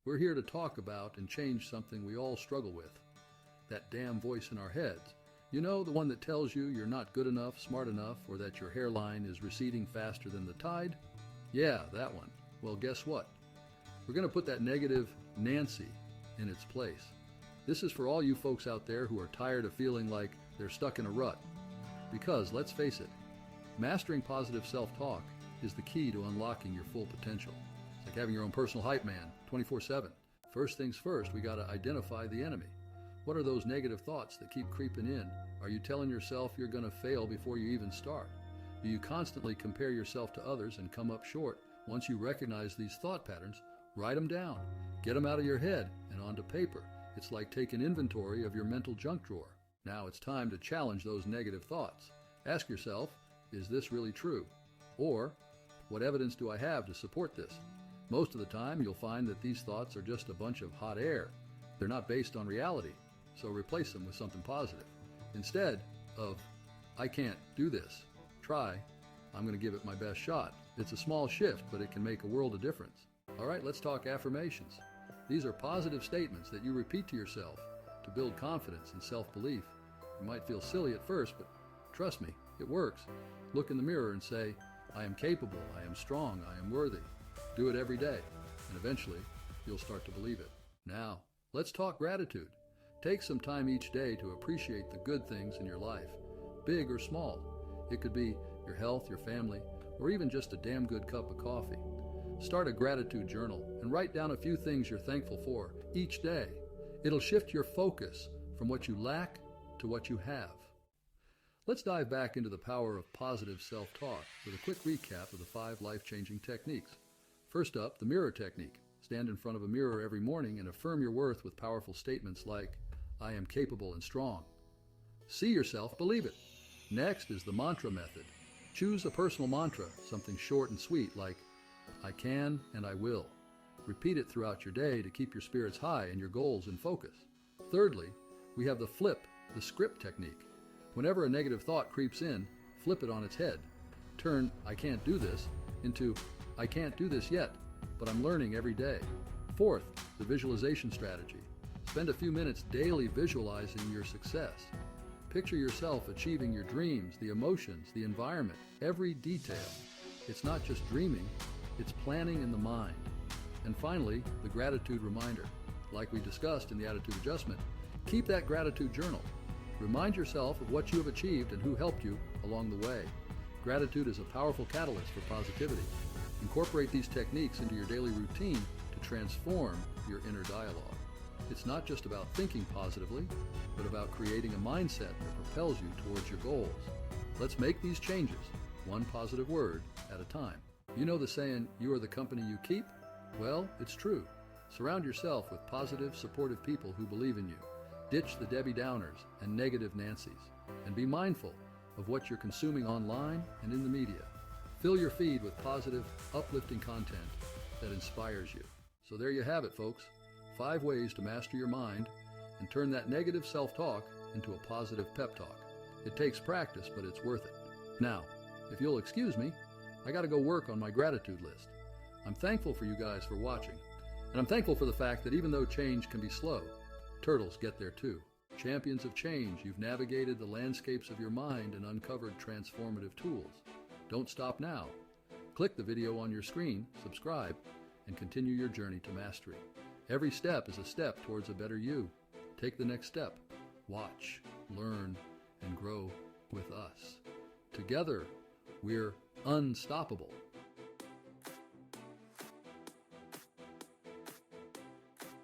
We're here to talk about and change something we all struggle with. That damn voice in our heads. You know, the one that tells you you're not good enough, smart enough, or that your hairline is receding faster than the tide? Yeah, that one. Well, guess what? We're going to put that negative Nancy in its place. This is for all you folks out there who are tired of feeling like they're stuck in a rut. Because, let's face it, mastering positive self-talk is the key to unlocking your full potential. It's like having your own personal hype man 24/7. First things first, we got to identify the enemy. What are those negative thoughts that keep creeping in? Are you telling yourself you're going to fail before you even start? Do you constantly compare yourself to others and come up short? Once you recognize these thought patterns, write them down. Get them out of your head and onto paper. It's like taking inventory of your mental junk drawer. Now it's time to challenge those negative thoughts. Ask yourself, is this really true? Or, what evidence do I have to support this? Most of the time, you'll find that these thoughts are just a bunch of hot air. They're not based on reality, so replace them with something positive. Instead of, I can't do this, try, I'm going to give it my best shot. It's a small shift, but it can make a world of difference. All right, let's talk affirmations. These are positive statements that you repeat to yourself to build confidence and self-belief. You might feel silly at first, but trust me, it works. Look in the mirror and say, I am capable, I am strong, I am worthy. Do it every day, and eventually you'll start to believe it. Now, let's talk gratitude. Take some time each day to appreciate the good things in your life, big or small. It could be your health, your family, or even just a damn good cup of coffee. Start a gratitude journal and write down a few things you're thankful for each day. It'll shift your focus from what you lack to what you have. Let's dive back into the power of positive self-talk with a quick recap of the 5 life-changing techniques. First up, the mirror technique. Stand in front of a mirror every morning and affirm your worth with powerful statements like, I am capable and strong. See yourself, believe it. Next is the mantra method. Choose a personal mantra, something short and sweet like, I can and I will. Repeat it throughout your day to keep your spirits high and your goals in focus. Thirdly, we have the script technique. Whenever a negative thought creeps in, flip it on its head. Turn I can't do this into I can't do this yet, but I'm learning every day. Fourth, the visualization strategy. Spend a few minutes daily visualizing your success. Picture yourself achieving your dreams, the emotions, the environment, every detail. It's not just dreaming, it's planning in the mind. And finally, the gratitude reminder. Like we discussed in the attitude adjustment, keep that gratitude journal. Remind yourself of what you have achieved and who helped you along the way. Gratitude is a powerful catalyst for positivity. Incorporate these techniques into your daily routine to transform your inner dialogue. It's not just about thinking positively, but about creating a mindset that propels you towards your goals. Let's make these changes, one positive word at a time. You know the saying, you are the company you keep? Well, it's true. Surround yourself with positive, supportive people who believe in you. Ditch the Debbie Downers and negative Nancys, and be mindful of what you're consuming online and in the media. Fill your feed with positive, uplifting content that inspires you. So there you have it, folks. 5 ways to master your mind and turn that negative self-talk into a positive pep talk. It takes practice, but it's worth it. Now, if you'll excuse me, I got to go work on my gratitude list. I'm thankful for you guys for watching, and I'm thankful for the fact that even though change can be slow, turtles get there too. Champions of change, you've navigated the landscapes of your mind and uncovered transformative tools. Don't stop now. Click the video on your screen, subscribe, and continue your journey to mastery. Every step is a step towards a better you. Take the next step. Watch, learn, and grow with us. Together, we're unstoppable.